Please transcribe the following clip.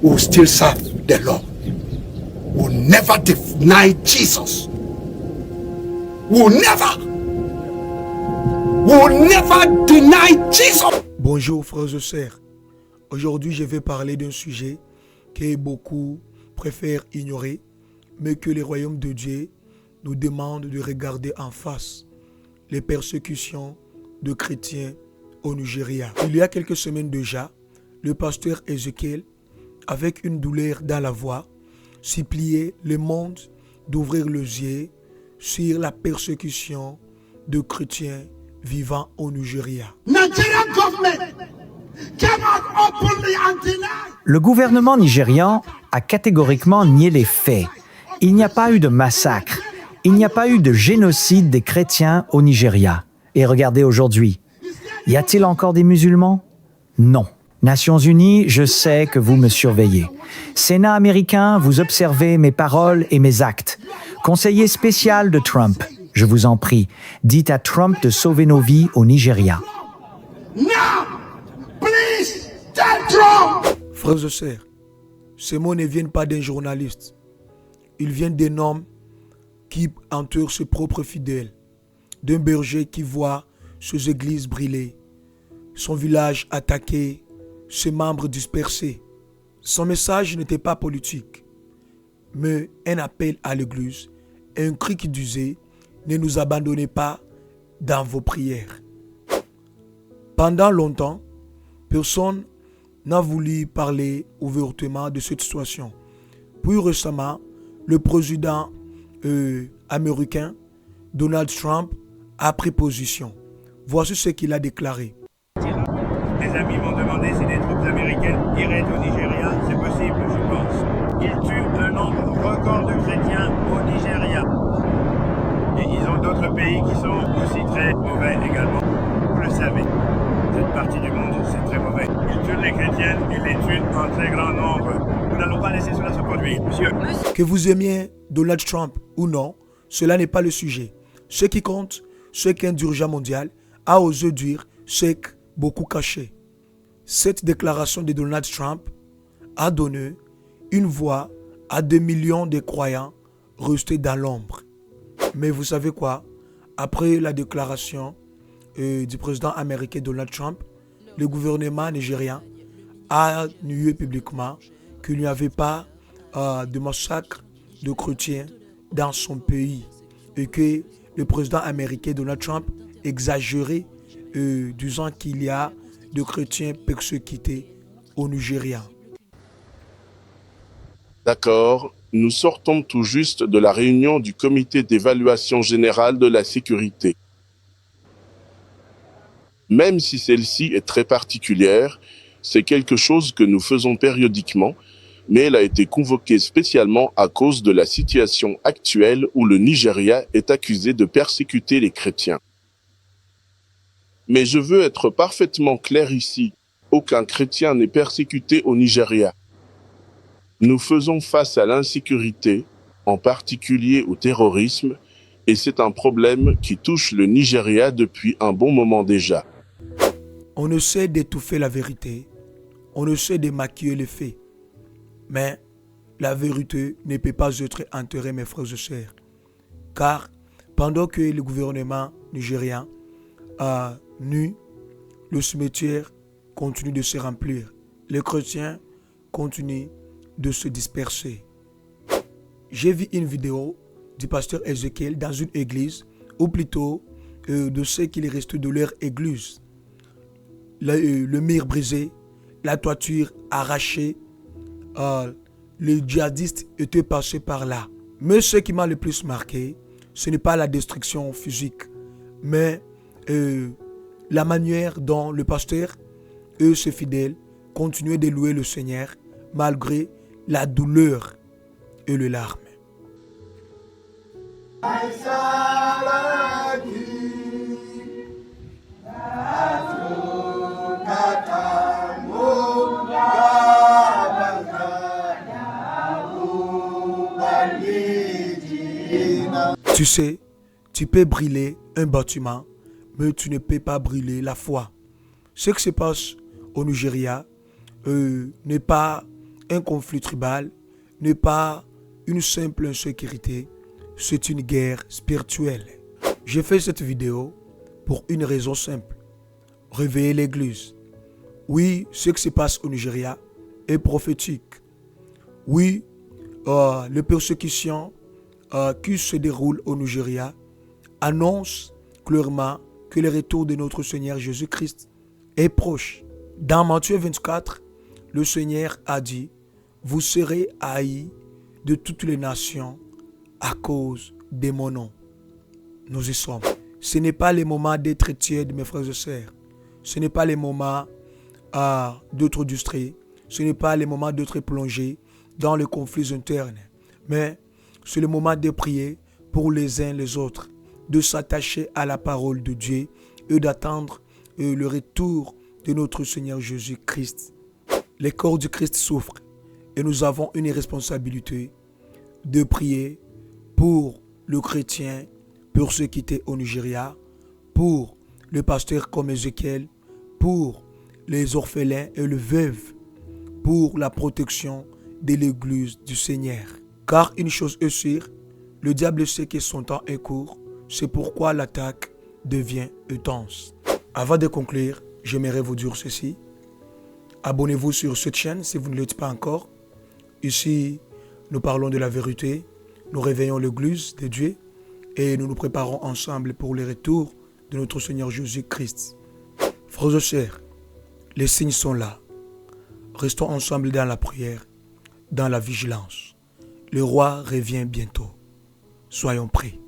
will still serve the Lord, will never deny Jesus, will never deny Jesus. Bonjour frères et sœurs. Aujourd'hui, je vais parler d'un sujet que beaucoup préfèrent ignorer, mais que le royaume de Dieu nous demande de regarder en face. Les persécutions de chrétiens au Nigeria. Il y a quelques semaines déjà, le pasteur Ézéchiel, avec une douleur dans la voix, suppliait le monde d'ouvrir les yeux sur la persécution de chrétiens vivant au Nigeria. Le gouvernement nigérian a catégoriquement nié les faits. Il n'y a pas eu de massacre. Il n'y a pas eu de génocide des chrétiens au Nigeria. Et regardez aujourd'hui, y a-t-il encore des musulmans? Non. Nations Unies, je sais que vous me surveillez. Sénat américain, vous observez mes paroles et mes actes. Conseiller spécial de Trump, je vous en prie, dites à Trump de sauver nos vies au Nigeria. Frères et sœurs, ces mots ne viennent pas d'un journaliste. Ils viennent d'un homme qui entoure ses propres fidèles, d'un berger qui voit ses églises brûler, son village attaqué, ses membres dispersés. Son message n'était pas politique, mais un appel à l'église, un cri qui disait « Ne nous abandonnez pas dans vos prières ». Pendant longtemps, personne n'a voulu parler ouvertement de cette situation. Puis récemment, le président américain Donald Trump a pris position. Voici ce qu'il a déclaré. Les amis m'ont demandé si des troupes américaines iraient au Nigeria. C'est possible, je pense. Ils tuent un nombre record de chrétiens au Nigeria. Et ils ont d'autres pays qui sont aussi très mauvais également. Vous le savez, cette partie du monde, c'est très mauvais. Ils tuent les chrétiennes et les tuent en très grand nombre. Nous n'allons pas laisser cela se produire, monsieur. Que vous aimiez Donald Trump ou non, cela n'est pas le sujet. Ce qui compte, c'est qu'un dirigeant mondial a osé dire ce que beaucoup cachaient. Cette déclaration de Donald Trump a donné une voix à des millions de croyants restés dans l'ombre. Mais vous savez quoi? Après la déclaration du président américain Donald Trump, le gouvernement nigérien a nié publiquement qu'il n'y avait pas de massacre de chrétiens dans son pays et que le président américain Donald Trump exagérait disant qu'il y a de chrétiens persécutés au Nigeria. D'accord, nous sortons tout juste de la réunion du comité d'évaluation générale de la sécurité. Même si celle-ci est très particulière, c'est quelque chose que nous faisons périodiquement, mais elle a été convoquée spécialement à cause de la situation actuelle où le Nigeria est accusé de persécuter les chrétiens. Mais je veux être parfaitement clair ici, aucun chrétien n'est persécuté au Nigeria. Nous faisons face à l'insécurité, en particulier au terrorisme, et c'est un problème qui touche le Nigeria depuis un bon moment déjà. On essaie d'étouffer la vérité, on essaie de maquiller les faits, mais la vérité ne peut pas être enterrée, mes frères et sœurs. Car pendant que le gouvernement nigérien a nu, le cimetière continue de se remplir. Les chrétiens continuent de se disperser. J'ai vu une vidéo du pasteur Ézéchiel dans une église, ou plutôt de ce qu'il reste de leur église. Le mur brisé, la toiture arrachée, les djihadistes étaient passés par là. Mais ce qui m'a le plus marqué, ce n'est pas la destruction physique, mais la manière dont le pasteur et ses fidèles continuaient de louer le Seigneur malgré la douleur et les larmes. Tu sais, tu peux brûler un bâtiment, mais tu ne peux pas brûler la foi. Ce qui se passe au Nigeria n'est pas un conflit tribal n'est pas une simple insécurité, c'est une guerre spirituelle. J'ai fait cette vidéo pour une raison simple, réveiller l'Église. Oui, ce qui se passe au Nigeria est prophétique. Oui, les persécutions qui se déroulent au Nigeria annoncent clairement que le retour de notre Seigneur Jésus-Christ est proche. Dans Matthieu 24, le Seigneur a dit, « Vous serez haïs de toutes les nations à cause de mon nom. » Nous y sommes. Ce n'est pas le moment d'être tiède, mes frères et sœurs. Ce n'est pas le moment d'être distrait. Ce n'est pas le moment d'être plongé dans les conflits internes. Mais c'est le moment de prier pour les uns les autres, de s'attacher à la parole de Dieu et d'attendre le retour de notre Seigneur Jésus-Christ. Le corps du Christ souffre et nous avons une responsabilité de prier pour le chrétien persécuté au Nigeria, pour le pasteur comme Ézéchiel, pour les orphelins et les veuves, pour la protection de l'Église du Seigneur. Car une chose est sûre, le diable sait que son temps est court, c'est pourquoi l'attaque devient intense. Avant de conclure, j'aimerais vous dire ceci. Abonnez-vous sur cette chaîne si vous ne l'êtes pas encore. Ici, nous parlons de la vérité, nous réveillons l'Église de Dieu et nous nous préparons ensemble pour le retour de notre Seigneur Jésus-Christ. Frères et sœurs, les signes sont là. Restons ensemble dans la prière, dans la vigilance. Le roi revient bientôt. Soyons prêts.